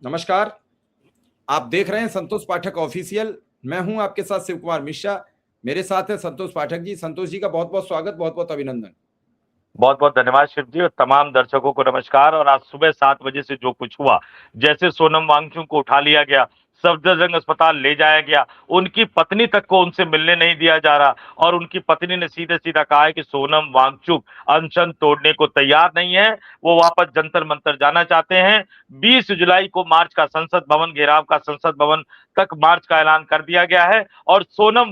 नमस्कार। आप देख रहे हैं संतोष पाठक ऑफिशियल। मैं हूं आपके साथ शिव कुमार मिश्रा। मेरे साथ है संतोष पाठक जी। संतोष जी का बहुत बहुत स्वागत, बहुत बहुत अभिनंदन। बहुत बहुत धन्यवाद शिव जी, और तमाम दर्शकों को नमस्कार। और आज सुबह 7 बजे से जो कुछ हुआ, जैसे सोनम वांगचुक को उठा लिया गया, सफदरजंग अस्पताल ले जाया गया, उनकी पत्नी तक को उनसे मिलने नहीं दिया जा रहा, और उनकी पत्नी ने सीधे सीधा कहा है कि सोनम वांगचुक अनशन तोड़ने को तैयार नहीं है, वो वापस जंतर मंतर जाना चाहते हैं। 20 जुलाई को मार्च का संसद भवन घेराव का, संसद भवन तक मार्च का ऐलान कर दिया गया है। और सोनम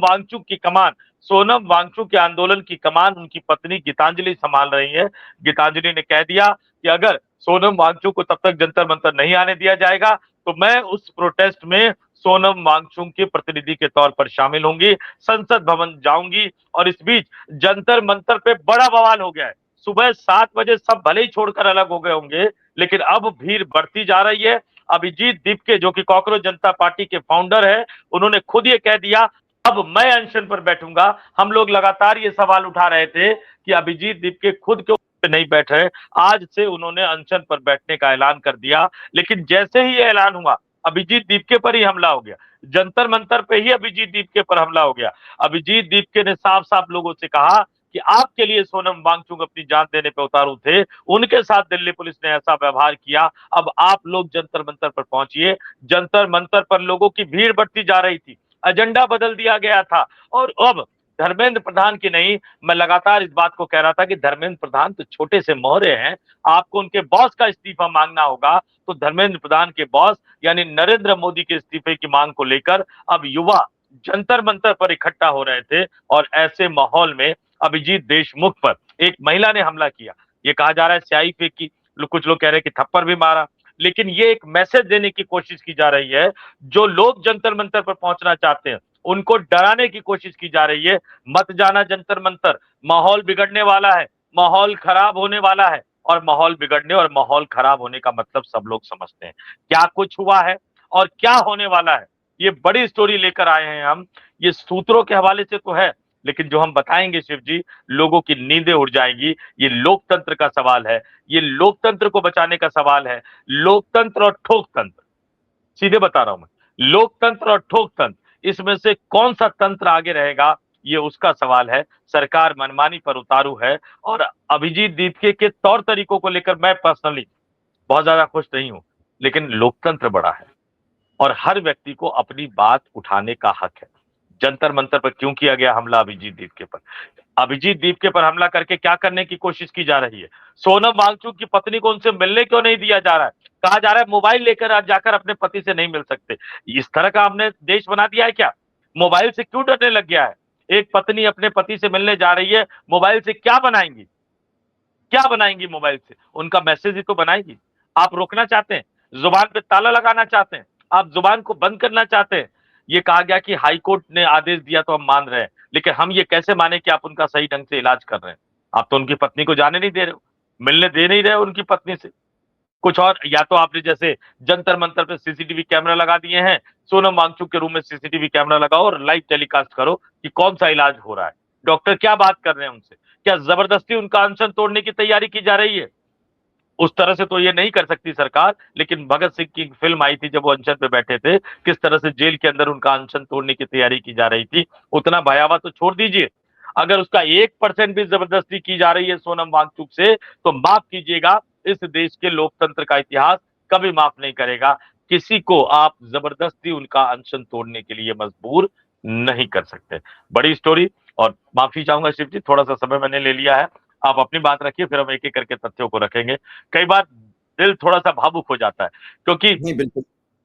वांगचुक के आंदोलन की कमान उनकी पत्नी गीतांजलि संभाल रही है। गीतांजलि ने कह दिया कि अगर सोनम वांगचुक को तब तक जंतर मंतर नहीं आने दिया जाएगा तो मैं उस प्रोटेस्ट में सोनम वांगचुक के प्रतिनिधि के तौर पर शामिल होंगी, संसद भवन जाऊंगी। और इस बीच जंतर मंतर पे बड़ा बवाल हो गया है। सुबह 7 बजे सब भले ही छोड़कर अलग हो गए होंगे, लेकिन अब भीड़ बढ़ती जा रही है। अभिजीत दीपके, जो कि कॉकरोच जनता पार्टी के फाउंडर है, उन्होंने खुद ये कह दिया अब मैं अनशन पर बैठूंगा। हम लोग लगातार ये सवाल उठा रहे थे कि अभिजीत दीपके खुद क्यों नहीं बैठ रहे। आज से उन्होंने अनशन पर बैठने का ऐलान कर दिया, लेकिन जैसे ही ये ऐलान हुआ, अभिजीत दीपके पर ही हमला हो गया। जंतर मंतर पे ही अभिजीत दीपके पर हमला हो गया। अभिजीत दीपके ने साफ साफ लोगों से कहा कि आपके लिए सोनम वांगचुक अपनी जान देने पे उतारू थे, उनके साथ दिल्ली पुलिस ने ऐसा व्यवहार किया, अब आप लोग जंतर मंतर पर पहुंचिए। जंतर मंतर पर लोगों की भीड़ बढ़ती जा रही थी, एजेंडा बदल दिया गया था। और अब धर्मेंद्र प्रधान की नहीं, मैं लगातार इस बात को कह रहा था कि धर्मेंद्र प्रधान तो छोटे से मोहरे हैं, आपको उनके बॉस का इस्तीफा मांगना होगा। तो धर्मेंद्र प्रधान के बॉस यानी नरेंद्र मोदी के इस्तीफे की मांग को लेकर अब युवा जंतर मंतर पर इकट्ठा हो रहे थे। और ऐसे माहौल में अभिजीत देशमुख पर एक महिला ने हमला किया। ये कहा जा रहा है स्याही फेंकी, कुछ लोग कह रहे हैं कि थप्पड़ भी मारा, लेकिन ये एक मैसेज देने की कोशिश की जा रही है। जो लोग जंतर मंतर पर पहुंचना चाहते हैं उनको डराने की कोशिश की जा रही है, मत जाना जंतर मंतर, माहौल बिगड़ने वाला है, माहौल खराब होने वाला है। और माहौल बिगड़ने और माहौल खराब होने का मतलब सब लोग समझते हैं। क्या कुछ हुआ है और क्या होने वाला है, ये बड़ी स्टोरी लेकर आए हैं हम। ये सूत्रों के हवाले से तो है, लेकिन जो हम बताएंगे शिव जी, लोगों की नींदें उड़ जाएंगी। ये लोकतंत्र का सवाल है, ये लोकतंत्र को बचाने का सवाल है। लोकतंत्र और ठोकतंत्र, सीधे बता रहा हूं मैं, लोकतंत्र और ठोकतंत्र, इसमें से कौन सा तंत्र आगे रहेगा, ये उसका सवाल है। सरकार मनमानी पर उतारू है। और अभिजीत दीपके के तौर तरीकों को लेकर मैं पर्सनली बहुत ज्यादा खुश नहीं हूं, लेकिन लोकतंत्र बड़ा है और हर व्यक्ति को अपनी बात उठाने का हक है। जंतर मंतर पर क्यों किया गया हमला अभिजीत दीपके पर? अभिजीत दीपके पर हमला करके क्या करने की कोशिश की जा रही है? सोनम वांगचुक की पत्नी को उनसे मिलने क्यों नहीं दिया जा रहा है? कहा जा रहा है मोबाइल लेकर आज जाकर अपने पति से नहीं मिल सकते। इस तरह का हमने देश बना दिया है क्या? मोबाइल से क्यों डरने लग गया है? एक पत्नी अपने पति से मिलने जा रही है, मोबाइल से क्या बनाएंगी? क्या बनाएंगी मोबाइल से? उनका मैसेज ही तो बनाएगी। आप रोकना चाहते हैं, जुबान पे ताला लगाना चाहते हैं, आप जुबान को बंद करना चाहते हैं। ये कहा गया कि हाई कोर्ट ने आदेश दिया तो हम मान रहे हैं, लेकिन हम ये कैसे माने कि आप उनका सही ढंग से इलाज कर रहे हैं? आप तो उनकी पत्नी को जाने नहीं दे रहे हो, मिलने दे नहीं रहे हो उनकी पत्नी से। कुछ और, या तो आपने जैसे जंतर मंतर पे सीसीटीवी कैमरा लगा दिए हैं, सोनम वांगचुक के रूम में सीसीटीवी कैमरा लगाओ और लाइव टेलीकास्ट करो कि कौन सा इलाज हो रहा है, डॉक्टर क्या बात कर रहे हैं उनसे। क्या जबरदस्ती उनका अनशन तोड़ने की तैयारी की जा रही है? उस तरह से तो ये नहीं कर सकती सरकार, लेकिन भगत सिंह की फिल्म आई थी जब वो अनशन पे बैठे थे, किस तरह से जेल के अंदर उनका अनशन तोड़ने की तैयारी की जा रही थी। उतना भयावह तो छोड़ दीजिए, अगर उसका 1% भी जबरदस्ती की जा रही है सोनम वांगचुक से, तो माफ कीजिएगा, इस देश के लोकतंत्र का इतिहास कभी माफ नहीं करेगा। किसी को आप जबरदस्ती उनका अनशन तोड़ने के लिए मजबूर नहीं कर सकते। बड़ी स्टोरी, और माफी चाहूंगा शिव जी, थोड़ा सा समय मैंने ले लिया है। आप अपनी बात रखिए, फिर हम एक एक करके तथ्यों को रखेंगे। कई बार दिल थोड़ा सा भावुक हो जाता है, क्योंकि नहीं, बिल्कुल।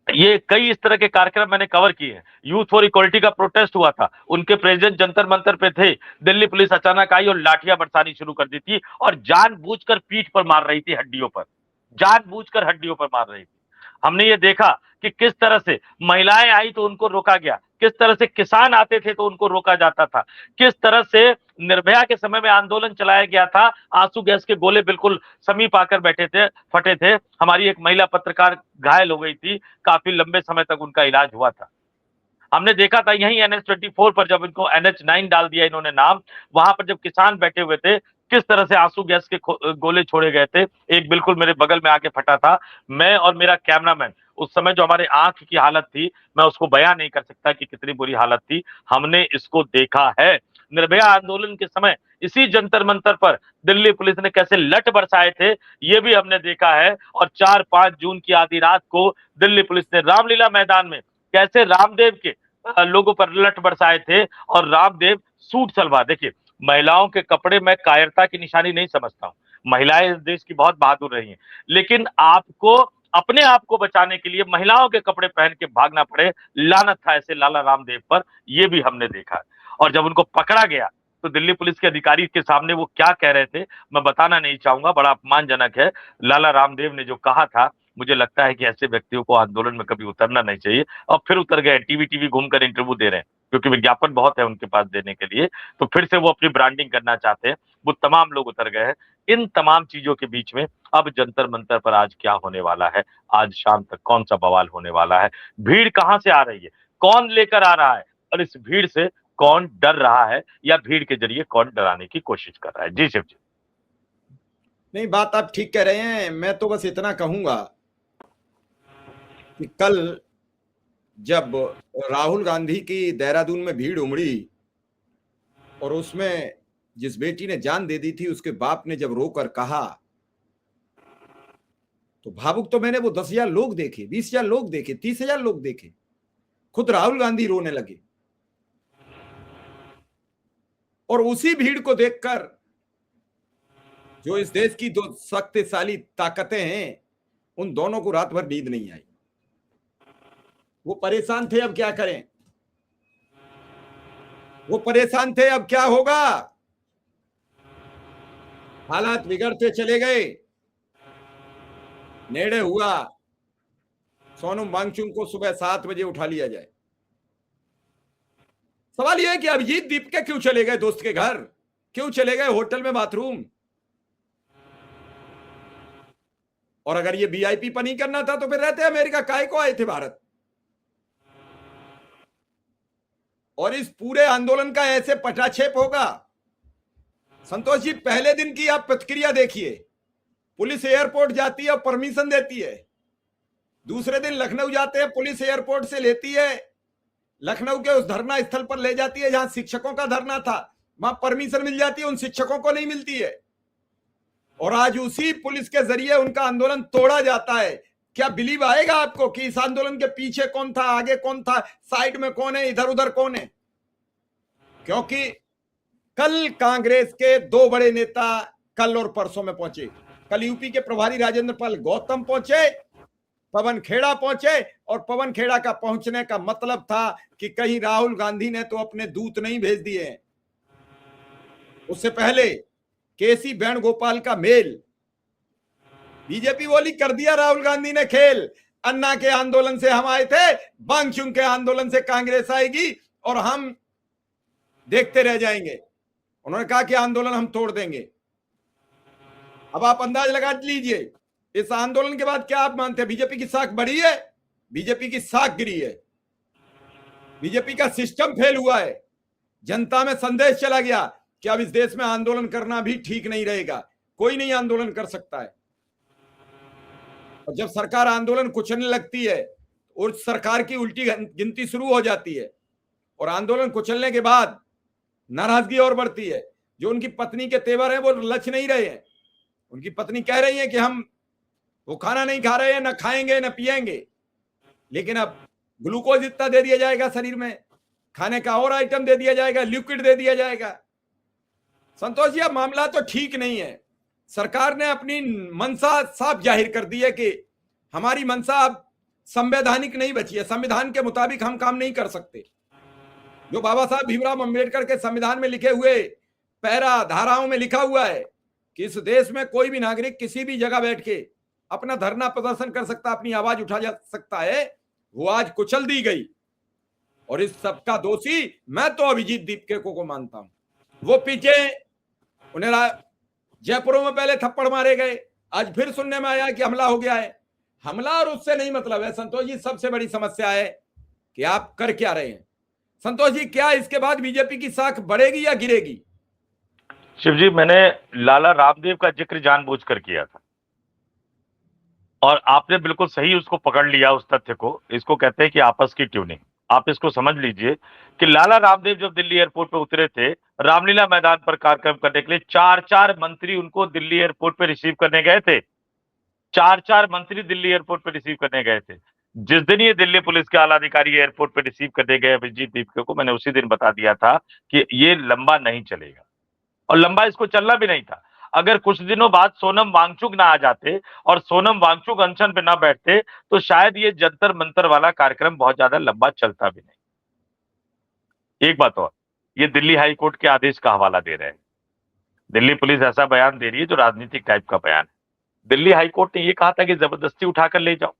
ये कई इस तरह के कार्यक्रम मैंने कवर किए हैं। यूथ फॉर इक्वलिटी का प्रोटेस्ट हुआ था, उनके प्रेसिडेंट जंतर मंतर पे थे, दिल्ली पुलिस अचानक आई और लाठियां बरसानी शुरू कर दी थी, और जानबूझकर पीठ पर मार रही थी, हड्डियों पर, जानबूझकर हड्डियों पर मार रही थी। हमने ये देखा कि किस तरह से महिलाएं आई तो उनको रोका गया, किस तरह से किसान आते थे तो उनको रोका जाता था, किस तरह से निर्भया के समय में आंदोलन चलाया गया था, आंसू गैस के गोले बिल्कुल समीप आकर बैठे थे, फटे थे, हमारी एक महिला पत्रकार घायल हो गई थी, काफी लंबे समय तक उनका इलाज हुआ था। हमने देखा था यही NH-24 पर जब इनको NH-9 डाल दिया इन्होंने नाम, वहां पर जब किसान बैठे हुए थे, किस तरह से आंसू गैस के गोले छोड़े गए थे। एक बिल्कुल मेरे बगल में आके फटा था, मैं और मेरा कैमरामैन उस समय जो हमारे आंख की हालत थी, मैं उसको बयां नहीं कर सकता कि कितनी बुरी हालत थी। हमने इसको देखा है। निर्भया आंदोलन के समय इसी जंतर मंतर पर दिल्ली पुलिस ने कैसे लठ बरसाए थे, ये भी हमने देखा है। और 4-5 जून की आधी रात को दिल्ली पुलिस ने रामलीला मैदान में कैसे रामदेव के लोगों पर लठ बरसाए थे। और रामदेव सूट सलवार, देखिए महिलाओं के कपड़े मैं कायरता की निशानी नहीं समझता हूं, महिलाएं इस देश की बहुत बहादुर रही हैं, लेकिन आपको अपने आप को बचाने के लिए महिलाओं के कपड़े पहन के भागना पड़े, लानत था ऐसे लाला रामदेव पर, ये भी हमने देखा है। और जब उनको पकड़ा गया तो दिल्ली पुलिस के अधिकारी के सामने वो क्या कह रहे थे मैं बताना नहीं चाहूंगा, बड़ा अपमानजनक है। लाला रामदेव ने जो कहा था, मुझे लगता है कि ऐसे व्यक्तियों को आंदोलन में कभी उतरना नहीं चाहिए। और फिर उतर गए, टीवी टीवी घूमकर इंटरव्यू दे रहे हैं, क्योंकि विज्ञापन बहुत है उनके पास देने के लिए, तो फिर से वो अपनी ब्रांडिंग करना चाहते हैं। वो तमाम लोग उतर गए हैं। इन तमाम चीजों के बीच में अब जंतर मंतर पर आज क्या होने वाला है, आज शाम तक कौन सा बवाल होने वाला है, भीड़ कहां से आ रही है, कौन लेकर आ रहा है, और इस भीड़ से कौन डर रहा है, या भीड़ के जरिए कौन डराने की कोशिश कर रहा है। जी शिव जी। नहीं, बात आप ठीक कह रहे हैं। मैं तो बस इतना कहूंगा कि कल जब राहुल गांधी की देहरादून में भीड़ उमड़ी और उसमें जिस बेटी ने जान दे दी थी उसके बाप ने जब रोकर कहा, तो भावुक तो मैंने वो 10,000 लोग देखे, 20,000 लोग देखे, 30,000 लोग देखे, खुद राहुल गांधी रोने लगे। और उसी भीड़ को देखकर जो इस देश की दो शक्तिशाली ताकतें हैं, उन दोनों को रात भर नींद नहीं आई। वो परेशान थे, अब क्या करें, वो परेशान थे, अब क्या होगा। हालात बिगड़ते चले गए। निर्णय हुआ सोनम वांगचुक को सुबह 7 बजे उठा लिया जाए। सवाल यह है कि अभिजीत दीपके क्यों चले गए दोस्त के घर, क्यों चले गए होटल में बाथरूम। और अगर ये वीआईपी पनी करना था तो फिर रहते अमेरिका, काहे को आए थे भारत। और इस पूरे आंदोलन का ऐसे पटाक्षेप होगा। संतोष जी, पहले दिन की आप प्रतिक्रिया देखिए, पुलिस एयरपोर्ट जाती है और परमिशन देती है। दूसरे दिन लखनऊ जाते हैं, पुलिस एयरपोर्ट से लेती है, लखनऊ के उस धरना स्थल पर ले जाती है जहां शिक्षकों का धरना था, वहां परमिशन मिल जाती है, उन शिक्षकों को नहीं मिलती है। और आज उसी पुलिस के जरिए उनका आंदोलन तोड़ा जाता है। क्या बिलीव आएगा आपको कि इस आंदोलन के पीछे कौन था, आगे कौन था, साइड में कौन है, इधर उधर कौन है। क्योंकि कल कांग्रेस के 2 बड़े नेता कल और परसों में पहुंचे। कल यूपी के प्रभारी राजेंद्र पाल गौतम पहुंचे, पवन खेड़ा पहुंचे। और पवन खेड़ा का पहुंचने का मतलब था कि कहीं राहुल गांधी ने तो अपने दूत नहीं भेज दिए। उससे पहले केसी वेणुगोपाल का मेल, बीजेपी बोली कर दिया राहुल गांधी ने खेल, अन्ना के आंदोलन से हम आए थे, वांगचुक के आंदोलन से कांग्रेस आएगी और हम देखते रह जाएंगे। उन्होंने कहा कि आंदोलन हम तोड़ देंगे। अब आप अंदाज लगा लीजिए इस आंदोलन के बाद क्या आप मानते हैं, बीजेपी की साख बढ़ी है, बीजेपी की साख गिरी है, बीजेपी का सिस्टम फेल हुआ है। जनता में संदेश चला गया कि अब इस देश में आंदोलन करना भी ठीक नहीं रहेगा, कोई नहीं आंदोलन कर सकता है। और जब सरकार आंदोलन कुचलने लगती है और सरकार की उल्टी गिनती शुरू हो जाती है और आंदोलन कुचलने के बाद नाराजगी और बढ़ती है। जो उनकी पत्नी के तेवर हैं वो लच नहीं रहे हैं। उनकी पत्नी कह रही है कि हम वो खाना नहीं खा रहे हैं, ना खाएंगे ना पिएंगे, लेकिन अब ग्लूकोज इतना दे दिया जाएगा शरीर में, खाने का और आइटम दे दिया जाएगा, लिक्विड दे दिया जाएगा। संतोष जी, अब मामला तो ठीक नहीं है। सरकार ने अपनी मंशा साफ जाहिर कर दी है कि हमारी मंशा अब संवैधानिक नहीं बची है, संविधान के मुताबिक हम काम नहीं कर सकते। जो बाबा साहब भीमराव अंबेडकर के संविधान में लिखे हुए पैरा धाराओं में लिखा हुआ है कि इस देश में कोई भी नागरिक किसी भी जगह बैठ के अपना धरना प्रदर्शन कर सकता, अपनी आवाज उठा जा सकता है, वो आज कुचल दी गई। और इस सबका दोषी मैं तो अभिजीत दीपके को मानता हूं। वो पीछे उन्हें जयपुरों में पहले थप्पड़ मारे गए, आज फिर सुनने में आया कि हमला हो गया है। हमला और उससे नहीं मतलब है संतोष जी। सबसे बड़ी समस्या है कि आप कर क्या रहे हैं। संतोष जी, क्या इसके बाद बीजेपी की साख बढ़ेगी या गिरेगी? शिव जी, मैंने लाला रामदेव का जिक्र जानबूझकर किया था। और आपने बिल्कुल सही उसको पकड़ लिया, उस तथ्य को। इसको कहते हैं कि आपस की ट्यूनिंग। आप इसको समझ लीजिए कि लाला रामदेव जब दिल्ली एयरपोर्ट पे उतरे थे रामलीला मैदान पर कार्यक्रम करने के लिए, चार चार मंत्री उनको दिल्ली एयरपोर्ट पे रिसीव करने गए थे। चार चार मंत्री दिल्ली एयरपोर्ट पे रिसीव करने गए थे। जिस दिन ये दिल्ली पुलिस के आला अधिकारी एयरपोर्ट पे रिसीव करने गए अभिजीत दीपके को, मैंने उसी दिन बता दिया था कि ये लंबा नहीं चलेगा, और लंबा इसको चलना भी नहीं था। अगर कुछ दिनों बाद सोनम वांगचुक ना आ जाते और सोनम वांगचुक अनशन पे ना बैठते तो शायद ये जंतर मंतर वाला कार्यक्रम बहुत ज्यादा लंबा चलता भी नहीं। एक बात और, ये दिल्ली हाई कोर्ट के आदेश का हवाला दे रहे हैं। दिल्ली पुलिस ऐसा बयान दे रही है जो राजनीतिक टाइप का बयान है। दिल्ली हाई कोर्ट ने ये कहा था कि जबरदस्ती उठाकर ले जाओ,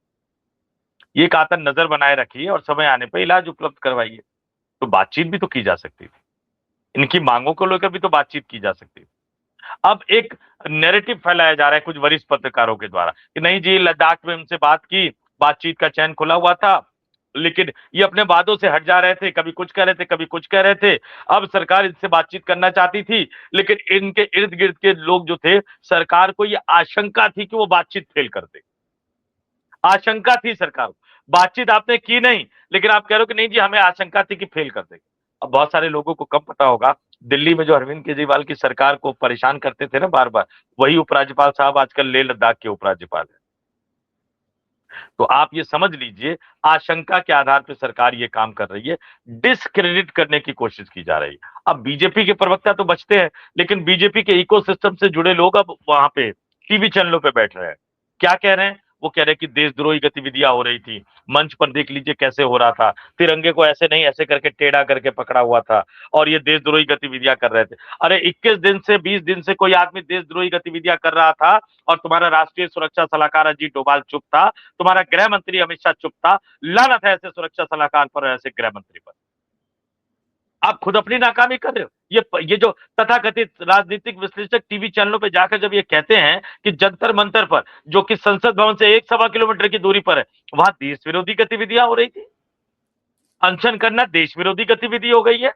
ये कहा था नजर बनाए रखिए और समय आने पर इलाज उपलब्ध करवाइए। तो बातचीत भी तो की जा सकती थी, इनकी मांगों को लेकर भी तो बातचीत की जा सकती थी। अब एक नैरेटिव फैलाया जा रहा है कुछ वरिष्ठ पत्रकारों के द्वारा कि नहीं जी, लद्दाख में उनसे बात की, बातचीत का चैन खुला हुआ था, लेकिन ये अपने वादों से हट जा रहे थे, कभी कुछ कह रहे थे, कभी कुछ कह रहे थे। अब सरकार इनसे बातचीत करना चाहती थी, लेकिन इनके इर्द गिर्द के लोग जो थे, सरकार को ये आशंका थी कि वो बातचीत फेल कर दे। आशंका थी सरकार को, बातचीत आपने की नहीं, लेकिन आप कह रहे हो कि नहीं जी हमें आशंका थी कि फेल कर देंगे। अब बहुत सारे लोगों को कम पता होगा, दिल्ली में जो अरविंद केजरीवाल की सरकार को परेशान करते थे ना बार बार, वही उपराज्यपाल साहब आजकल लेह लद्दाख के उपराज्यपाल है। तो आप ये समझ लीजिए, आशंका के आधार पर सरकार ये काम कर रही है, डिसक्रेडिट करने की कोशिश की जा रही है। अब बीजेपी के प्रवक्ता तो बचते हैं, लेकिन बीजेपी के इकोसिस्टम से जुड़े लोग अब वहां पे टीवी चैनलों पे बैठ रहे हैं। क्या कह रहे हैं? वो कह रहे हैं कि देशद्रोही गतिविधियां हो रही थी। मंच पर देख लीजिए कैसे हो रहा था, तिरंगे को ऐसे नहीं ऐसे करके टेढ़ा करके पकड़ा हुआ था, और ये देशद्रोही गतिविधियां कर रहे थे। अरे 21 दिन से 20 दिन से कोई आदमी देशद्रोही गतिविधियां कर रहा था और तुम्हारा राष्ट्रीय सुरक्षा सलाहकार अजीत डोभाल चुप था, तुम्हारा गृह मंत्री अमित शाह चुप था। लानत है ऐसे सुरक्षा सलाहकार पर, ऐसे गृह मंत्री पर। आप खुद अपनी नाकामी कर रहे हो। ये जो तथाकथित राजनीतिक विश्लेषक टीवी चैनलों पे जाकर जब ये कहते हैं कि जंतर मंतर पर, जो कि संसद भवन से 1-1.25 किलोमीटर की दूरी पर है, वहां देश विरोधी गतिविधियां हो रही थी। अनशन करना देश विरोधी गतिविधि हो गई है,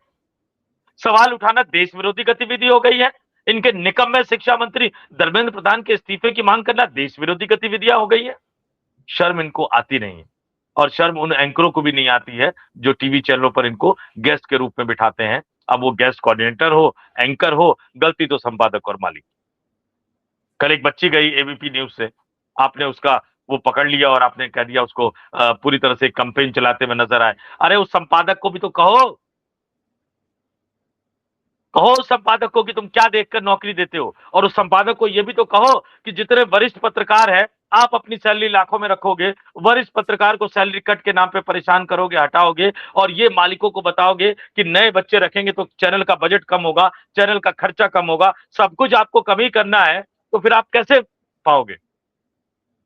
सवाल उठाना देश विरोधी गतिविधि हो गई है, इनके निकम्मे शिक्षा मंत्री धर्मेंद्र प्रधान के इस्तीफे की मांग करना देश विरोधी गतिविधियां हो गई है। शर्म इनको आती नहीं है, और शर्म उन एंकरों को भी नहीं आती है जो टीवी चैनलों पर इनको गेस्ट के रूप में बिठाते हैं। अब वो गेस्ट कोऑर्डिनेटर हो, एंकर हो, गलती तो संपादक और मालिक। कल एक बच्ची गई एबीपी न्यूज से, आपने उसका वो पकड़ लिया और आपने कह दिया उसको पूरी तरह से कैंपेन चलाते हुए नजर आए। अरे उस संपादक को भी तो कहो, कहो उस संपादक को कि तुम क्या देखकर नौकरी देते हो, और उस संपादक को यह भी तो कहो कि जितने वरिष्ठ पत्रकार हैं, आप अपनी सैलरी लाखों में रखोगे, वरिष्ठ पत्रकार को सैलरी कट के नाम पे परेशान करोगे, हटाओगे, और ये मालिकों को बताओगे कि नए बच्चे रखेंगे तो चैनल का बजट कम होगा, चैनल का खर्चा कम होगा, सब कुछ आपको कम ही करना है, तो फिर आप कैसे पाओगे?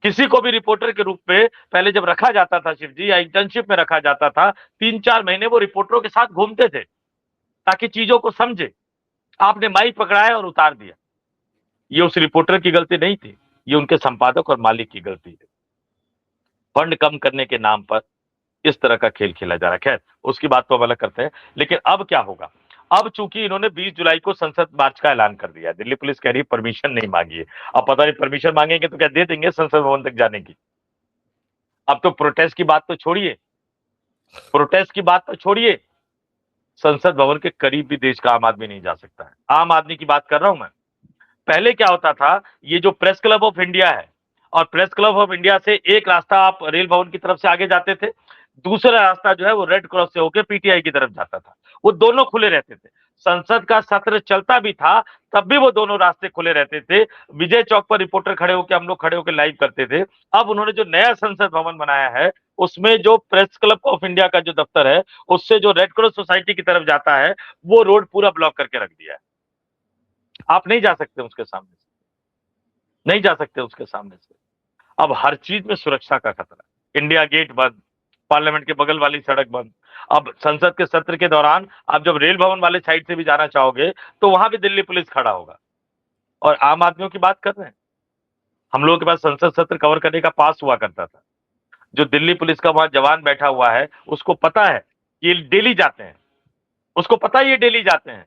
किसी को भी रिपोर्टर के रूप में पहले जब रखा जाता था शिव जी, या इंटर्नशिप में रखा जाता था, 3-4 महीने वो रिपोर्टरों के साथ घूमते थे ताकि चीजों को समझे। आपने माइक पकड़ाया और उतार दिया। ये उस रिपोर्टर की गलती नहीं थी, ये उनके संपादक और मालिक की गलती है। फंड कम करने के नाम पर इस तरह का खेल खेला जा रहा है। खैर, उसकी बात तो हम अलग करते हैं, लेकिन अब क्या होगा? अब चूंकि इन्होंने 20 जुलाई को संसद मार्च का ऐलान कर दिया है, दिल्ली पुलिस कह रही है परमिशन नहीं मांगी है। अब पता नहीं परमिशन मांगेंगे तो क्या दे देंगे संसद भवन तक जाने की। अब तो प्रोटेस्ट की बात तो छोड़िए, प्रोटेस्ट की बात तो छोड़िए, संसद भवन के करीब भी देश का आम आदमी नहीं जा सकता है। आम आदमी की बात कर रहा हूं मैं। पहले क्या होता था, ये जो प्रेस क्लब ऑफ इंडिया है, और प्रेस क्लब ऑफ इंडिया से एक रास्ता आप रेल भवन की तरफ से आगे जाते थे, दूसरा रास्ता जो है वो रेड क्रॉस से होकर पीटीआई की तरफ जाता था। वो दोनों खुले रहते थे। संसद का सत्र चलता भी था तब भी वो दोनों रास्ते खुले रहते थे। विजय चौक पर रिपोर्टर खड़े होकर, हम लोग खड़े होकर लाइव करते थे। अब उन्होंने जो नया संसद भवन बनाया है, उसमें जो प्रेस क्लब ऑफ इंडिया का जो दफ्तर है, उससे जो रेड क्रॉस सोसाइटी की तरफ जाता है, वो रोड पूरा ब्लॉक करके रख दिया है। आप नहीं जा सकते उसके सामने से, नहीं जा सकते उसके सामने से। अब हर चीज में सुरक्षा का खतरा। इंडिया गेट बंद, पार्लियामेंट के बगल वाली सड़क बंद। अब संसद के सत्र के दौरान आप जब रेल भवन वाले साइड से भी जाना चाहोगे तो वहां भी दिल्ली पुलिस खड़ा होगा। और आम आदमियों की बात कर रहे हैं, हम लोगों के पास संसद सत्र कवर करने का पास हुआ करता था। जो दिल्ली पुलिस का वहां जवान बैठा हुआ है, उसको पता है ये डेली जाते हैं, उसको पता है ये डेली जाते हैं,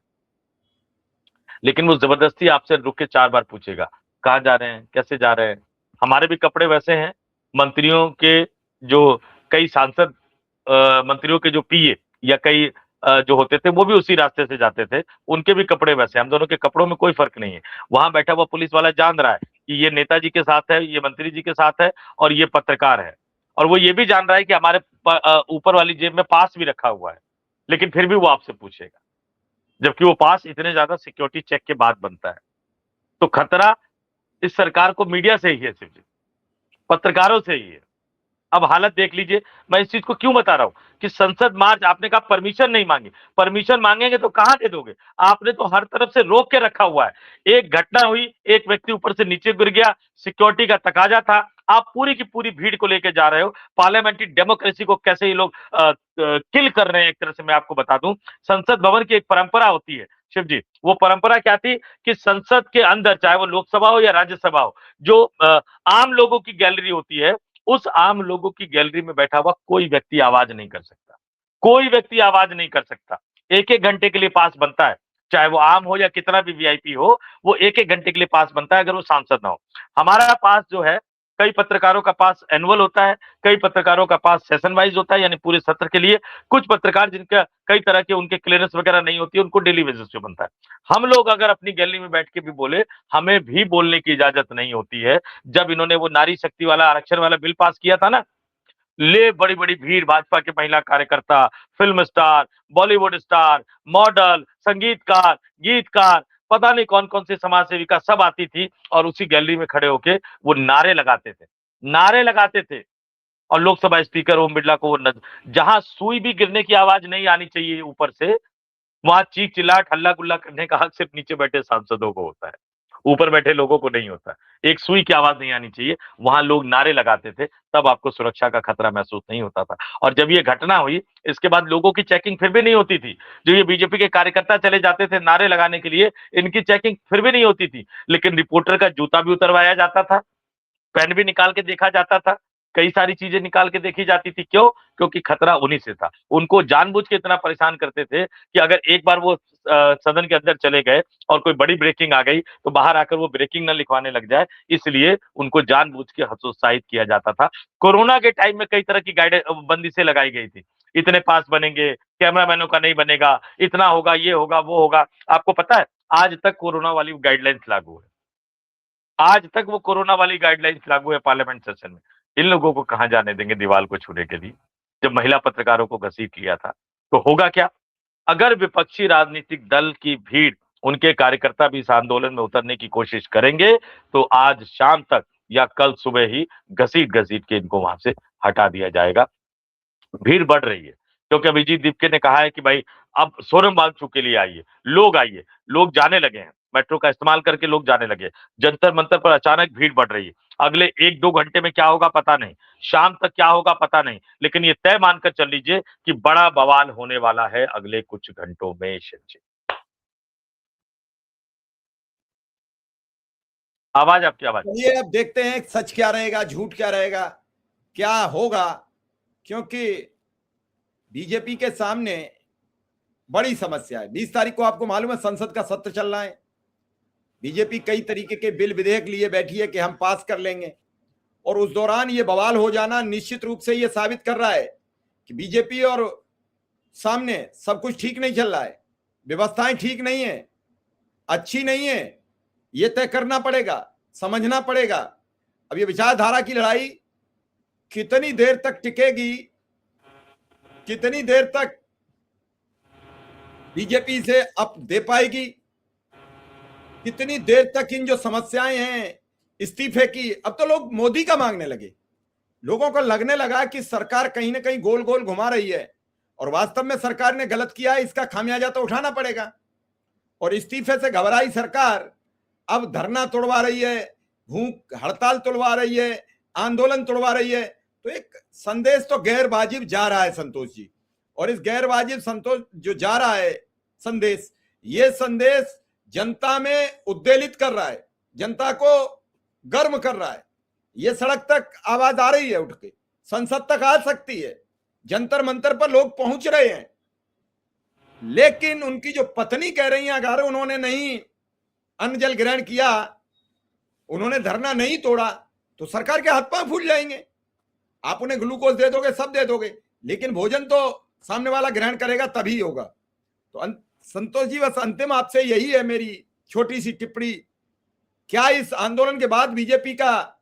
लेकिन वो जबरदस्ती आपसे रुक के 4 बार पूछेगा कहां जा रहे हैं, कैसे जा रहे हैं। हमारे भी कपड़े वैसे हैं, मंत्रियों के जो कई सांसद मंत्रियों के जो पीए या कई जो होते थे वो भी उसी रास्ते से जाते थे, उनके भी कपड़े वैसे, हम दोनों के कपड़ों में कोई फर्क नहीं है। वहां बैठा हुआ पुलिस वाला जान रहा है कि ये नेताजी के साथ है, ये मंत्री जी के साथ है और ये पत्रकार है, और वो ये भी जान रहा है कि हमारे ऊपर वाली जेब में पास भी रखा हुआ है, लेकिन फिर भी वो आपसे पूछेगा, जबकि वो पास इतने ज्यादा सिक्योरिटी चेक के बाद बनता है। तो खतरा इस सरकार को मीडिया से ही है, सिर्फ पत्रकारों से ही है। अब हालत देख लीजिए। मैं इस चीज को क्यों बता रहा हूं कि संसद मार्च आपने कहा परमिशन नहीं मांगी, परमिशन मांगेंगे तो कहां दे दोगे? आपने तो हर तरफ से रोक के रखा हुआ है। एक घटना हुई, एक व्यक्ति ऊपर से नीचे गिर गया, सिक्योरिटी का तकाजा था, आप पूरी की पूरी भीड़ को लेकर जा रहे हो। पार्लियामेंट्री डेमोक्रेसी को कैसे ये लोग किल कर रहे हैं, एक तरह से मैं आपको बता दूं। संसद भवन की एक परंपरा होती है शिव जी, वो परंपरा क्या थी कि संसद के अंदर, चाहे वो लोकसभा हो या राज्यसभा हो, जो आम लोगों की गैलरी होती है, उस आम लोगों की गैलरी में बैठा हुआ कोई व्यक्ति आवाज नहीं कर सकता, कोई व्यक्ति आवाज नहीं कर सकता। एक एक घंटे के लिए पास बनता है, चाहे वो आम हो या कितना भी वीआईपी हो, वो एक एक घंटे के लिए पास बनता है, अगर वो सांसद ना हो। हमारा पास जो है, कई पत्रकारों का पास एनुअल होता है, कई पत्रकारों का पास सेशन वाइज होता है, यानी पूरे सत्र के लिए। कुछ पत्रकार जिनका कई तरह के उनके क्लियरेंस वगैरह नहीं होती है, उनको डेली बेसिस पे बनता है। हम लोग अगर अपनी गैलरी में बैठ के भी बोले, हमें भी बोलने की इजाजत नहीं होती है। जब इन्होंने वो नारी शक्ति वाला, आरक्षण वाला बिल पास किया था ना, ले बड़ी बड़ी भीड़, भाजपा के महिला कार्यकर्ता, film star, Bollywood star, model, संगीतकार, गीतकार, पता नहीं कौन कौन से समाज सेविका, सब आती थी और उसी गैलरी में खड़े होके वो नारे लगाते थे, नारे लगाते थे। और लोकसभा स्पीकर ओम बिरला को वो जहां सुई भी गिरने की आवाज नहीं आनी चाहिए ऊपर से, वहां चीख चिल्लाट हल्ला गुल्ला करने का हक सिर्फ नीचे बैठे सांसदों को होता है, ऊपर बैठे लोगों को नहीं होता। एक सुई की आवाज नहीं आनी चाहिए, वहां लोग नारे लगाते थे, तब आपको सुरक्षा का खतरा महसूस नहीं होता था। और जब ये घटना हुई, इसके बाद लोगों की चेकिंग फिर भी नहीं होती थी। जो ये बीजेपी के कार्यकर्ता चले जाते थे नारे लगाने के लिए, इनकी चेकिंग फिर भी नहीं होती थी, लेकिन रिपोर्टर का जूता भी उतरवाया जाता था, पेन भी निकाल के देखा जाता था, कई सारी चीजें निकाल के देखी जाती थी। क्यों? क्योंकि खतरा उन्हीं से था। उनको जानबूझ के इतना परेशान करते थे कि अगर एक बार वो सदन के अंदर चले गए और कोई बड़ी ब्रेकिंग आ गई, तो बाहर आकर वो ब्रेकिंग न लिखवाने लग जाए, इसलिए उनको जानबूझ के हतोत्साहित किया जाता था। कोरोना के टाइम में कई तरह की बंदिशें लगाई गई थी, इतने पास बनेंगे, कैमरामैनों का नहीं बनेगा, इतना होगा, ये होगा, वो होगा। आपको पता है, आज तक कोरोना वाली गाइडलाइंस लागू है, आज तक वो कोरोना वाली गाइडलाइंस लागू है पार्लियामेंट सेशन में। इन लोगों को कहां जाने देंगे दीवार को छूने के लिए? जब महिला पत्रकारों को घसीट लिया था, तो होगा क्या? अगर विपक्षी राजनीतिक दल की भीड़, उनके कार्यकर्ता भी इस आंदोलन में उतरने की कोशिश करेंगे, तो आज शाम तक या कल सुबह ही घसीट घसीट के इनको वहां से हटा दिया जाएगा। भीड़ बढ़ रही है, क्योंकि अभिजीत दीपके ने कहा है कि भाई अब सोनम वांगचुक के लिए आइए, लोग जाने लगे हैं, मेट्रो का इस्तेमाल करके लोग जाने लगे। जंतर मंतर पर अचानक भीड़ बढ़ रही है। अगले 1-2 घंटे में क्या होगा पता नहीं, शाम तक क्या होगा पता नहीं, लेकिन ये तय मानकर चल लीजिए कि बड़ा बवाल होने वाला है अगले कुछ घंटों में। शिव जी, आवाज आपकी आवाज। चलिए अब देखते हैं सच क्या रहेगा, झूठ क्या रहेगा, क्या होगा। क्योंकि बीजेपी के सामने बड़ी समस्या है। 20 तारीख को आपको मालूम है संसद का सत्र चल रहा है। बीजेपी कई तरीके के बिल विधेयक लिए बैठी है कि हम पास कर लेंगे, और उस दौरान ये बवाल हो जाना निश्चित रूप से ये साबित कर रहा है कि बीजेपी और सामने सब कुछ ठीक नहीं चल रहा है, व्यवस्थाएं ठीक नहीं है, अच्छी नहीं है। ये तय करना पड़ेगा, समझना पड़ेगा। अब ये विचारधारा की लड़ाई कितनी देर तक टिकेगी, कितनी देर तक बीजेपी से अप दे पाएगी, कितनी देर तक इन जो समस्याएं हैं इस्तीफे की। अब तो लोग मोदी का मांगने लगे, लोगों को लगने लगा कि सरकार कहीं ना कहीं गोल गोल घुमा रही है, और वास्तव में सरकार ने गलत किया है, इसका खामियाजा तो उठाना पड़ेगा। और इस्तीफे से घबराई सरकार अब धरना तोड़वा रही है, भूख हड़ताल तोड़वा रही है, आंदोलन तोड़वा रही है। तो एक संदेश तो गैर वाजिब जा रहा है संतोष जी, और इस गैर वाजिब संतोष जो जा रहा है संदेश, ये संदेश जनता में उद्वेलित कर रहा है, जनता को गर्म कर रहा है। ये सड़क तक आवाज आ रही है, उठ के संसद तक आ सकती है, जंतर मंतर पर लोग पहुंच रहे हैं। लेकिन उनकी जो पत्नी कह रही हैं, अगर उन्होंने नहीं अन्न जल ग्रहण किया, उन्होंने धरना नहीं तोड़ा, तो सरकार के हाथ पांव फूल जाएंगे। आप उन्हें ग्लूकोज दे दोगे, सब दे दोगे, लेकिन भोजन तो सामने वाला ग्रहण करेगा तभी होगा। तो संतोष जी, बस अंतिम आपसे यही है मेरी छोटी सी टिप्पणी, क्या इस आंदोलन के बाद बीजेपी का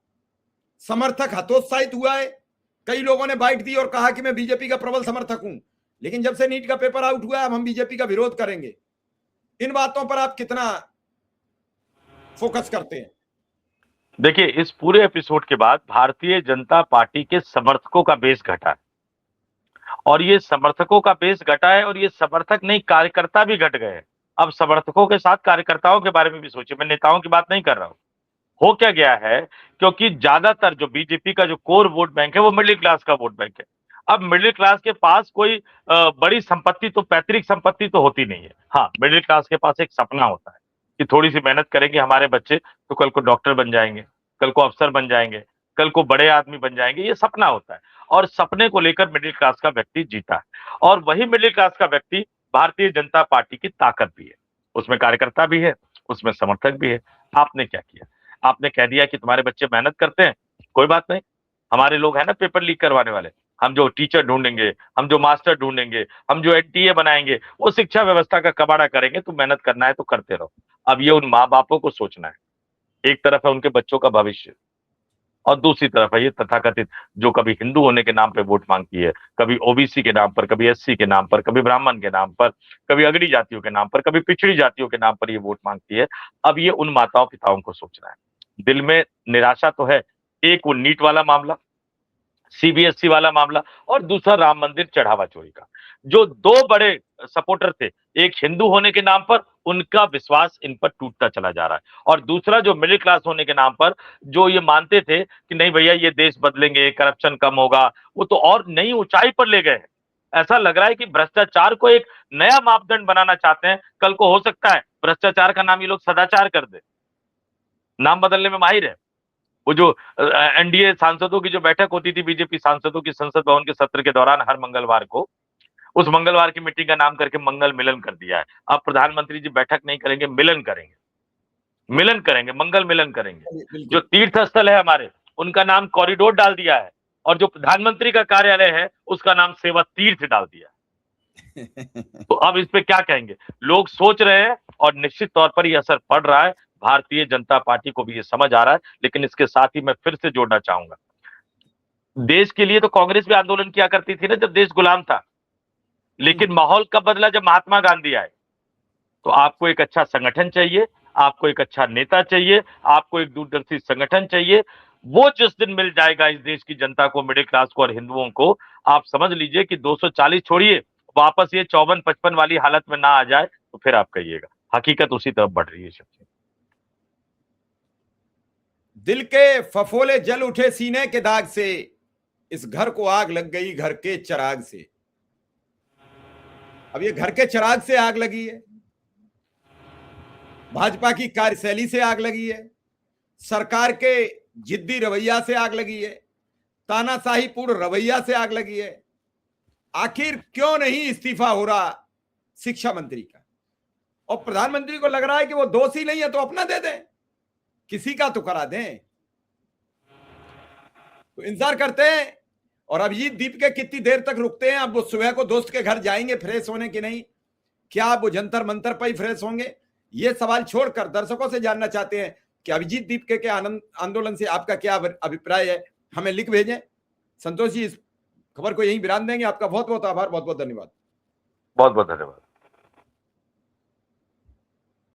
समर्थक हतोत्साहित हुआ है? कई लोगों ने बाइट दी और कहा कि मैं बीजेपी का प्रबल समर्थक हूं, लेकिन जब से नीट का पेपर आउट हुआ है अब हम बीजेपी का विरोध करेंगे। इन बातों पर आप कितना फोकस करते हैं? देखिए, इस पूरे एपिसोड के बाद भारतीय जनता पार्टी के समर्थकों का बेस घटा है, और ये समर्थकों का बेस घटा है, और ये समर्थक नहीं, कार्यकर्ता भी घट गए हैं। अब समर्थकों के साथ कार्यकर्ताओं के बारे में भी सोचिए, मैं नेताओं की बात नहीं कर रहा हूं। हो क्या गया है, क्योंकि ज्यादातर जो बीजेपी का जो कोर वोट बैंक है वो मिडिल क्लास का वोट बैंक है। अब मिडिल क्लास के पास कोई बड़ी संपत्ति, तो पैतृक संपत्ति तो होती नहीं है। हाँ, मिडिल क्लास के पास एक सपना होता है कि थोड़ी सी मेहनत करेंगे हमारे बच्चे तो कल को डॉक्टर बन जाएंगे, कल को अफसर बन जाएंगे, कल को बड़े आदमी बन जाएंगे, ये सपना होता है। और सपने को लेकर मिडिल क्लास का व्यक्ति जीता है, और वही मिडिल क्लास का व्यक्ति भारतीय जनता पार्टी की ताकत भी है। उसमें कार्यकर्ता भी है, उसमें समर्थक भी है। आपने क्या किया? आपने कह दिया कि तुम्हारे बच्चे मेहनत करते हैं, कोई बात नहीं, हमारे लोग हैं ना पेपर लीक करवाने वाले, हम जो टीचर ढूंढेंगे, हम जो मास्टर ढूंढेंगे, हम जो एनटीए बनाएंगे, वो शिक्षा व्यवस्था का कबाड़ा करेंगे। तुम मेहनत करना है तो करते रहो। अब ये उन माँ बापों को सोचना है, एक तरफ है उनके बच्चों का भविष्य, और दूसरी तरफ है ये तथाकथित जो कभी हिंदू होने के नाम पे वोट मांगती है, कभी ओबीसी के नाम पर, कभी एससी के नाम पर, कभी ब्राह्मण के नाम पर, कभी अगड़ी जातियों के नाम पर, कभी पिछड़ी जातियों के नाम पर ये वोट मांगती है। अब ये उन माताओं पिताओं को सोचना है। दिल में निराशा तो है, एक वो नीट वाला मामला, सीबीएसई वाला मामला, और दूसरा राम मंदिर चढ़ावा चोरी का। जो दो बड़े सपोर्टर थे, एक हिंदू होने के नाम पर, उनका विश्वास इन पर टूटता चला जा रहा है, और दूसरा जो मिडिल क्लास होने के नाम पर जो ये मानते थे कि नहीं भैया ये देश बदलेंगे, करप्शन कम होगा, वो तो और नई ऊंचाई पर ले गए हैं। ऐसा लग रहा है कि भ्रष्टाचार को एक नया मापदंड बनाना चाहते हैं। कल को हो सकता है भ्रष्टाचार का नाम ये लोग सदाचार कर दे, नाम बदलने में माहिर है। वो जो एनडीए सांसदों की जो बैठक होती थी बीजेपी सांसदों की संसद भवन के सत्र के दौरान हर मंगलवार को, उस मंगलवार की मीटिंग का नाम करके मंगल मिलन कर दिया है। अब प्रधानमंत्री जी बैठक नहीं करेंगे, मिलन करेंगे, मिलन करेंगे, मंगल मिलन करेंगे। जो तीर्थ स्थल है हमारे, उनका नाम कॉरिडोर डाल दिया है, और जो प्रधानमंत्री का कार्यालय है उसका नाम सेवा तीर्थ डाल दिया है। तो अब इस पे क्या कहेंगे? लोग सोच रहे हैं, और निश्चित तौर पर यह असर पड़ रहा है। भारतीय जनता पार्टी को भी ये समझ आ रहा है। लेकिन इसके साथ ही मैं फिर से जोड़ना चाहूंगा, देश के लिए तो कांग्रेस भी आंदोलन किया करती थी ना जब देश गुलाम था, लेकिन माहौल कब बदला? जब महात्मा गांधी आए। तो आपको एक अच्छा संगठन चाहिए, आपको एक अच्छा नेता चाहिए, आपको एक दूरदर्शी संगठन चाहिए। वो जिस दिन मिल जाएगा इस देश की जनता को, मिडिल क्लास को और हिंदुओं को, आप समझ लीजिए कि 240 छोड़िए, वापस ये 54-55 वाली हालत में ना आ जाए तो फिर आप कहिएगा। हकीकत उसी तरफ बढ़ रही है। दिल के फफोले जल उठे सीने के दाग से, इस घर को आग लग गई घर के चिराग से। अब ये घर के चिराग से आग लगी है, भाजपा की कार्यशैली से आग लगी है, सरकार के जिद्दी रवैया से आग लगी है, तानाशाहीपूर्ण रवैया से आग लगी है। आखिर क्यों नहीं इस्तीफा हो रहा शिक्षा मंत्री का? और प्रधानमंत्री को लग रहा है कि वो दोषी नहीं है तो अपना दे दें, किसी का तो करा दें। तो इंतजार करते हैं। और अभिजीत दीपके कितनी देर तक रुकते हैं? अब वो सुबह को दोस्त के घर जाएंगे फ्रेश होने की नहीं, क्या वो जंतर मंतर पर ही फ्रेश होंगे? ये सवाल छोड़कर दर्शकों से जानना चाहते हैं कि अभिजीत दीपके के आंदोलन से आपका क्या अभिप्राय है, हमें लिख भेजें। संतोष जी, इस खबर को यहीं विराम देंगे। आपका बहुत बहुत आभार, बहुत बहुत धन्यवाद। बहुत बहुत धन्यवाद।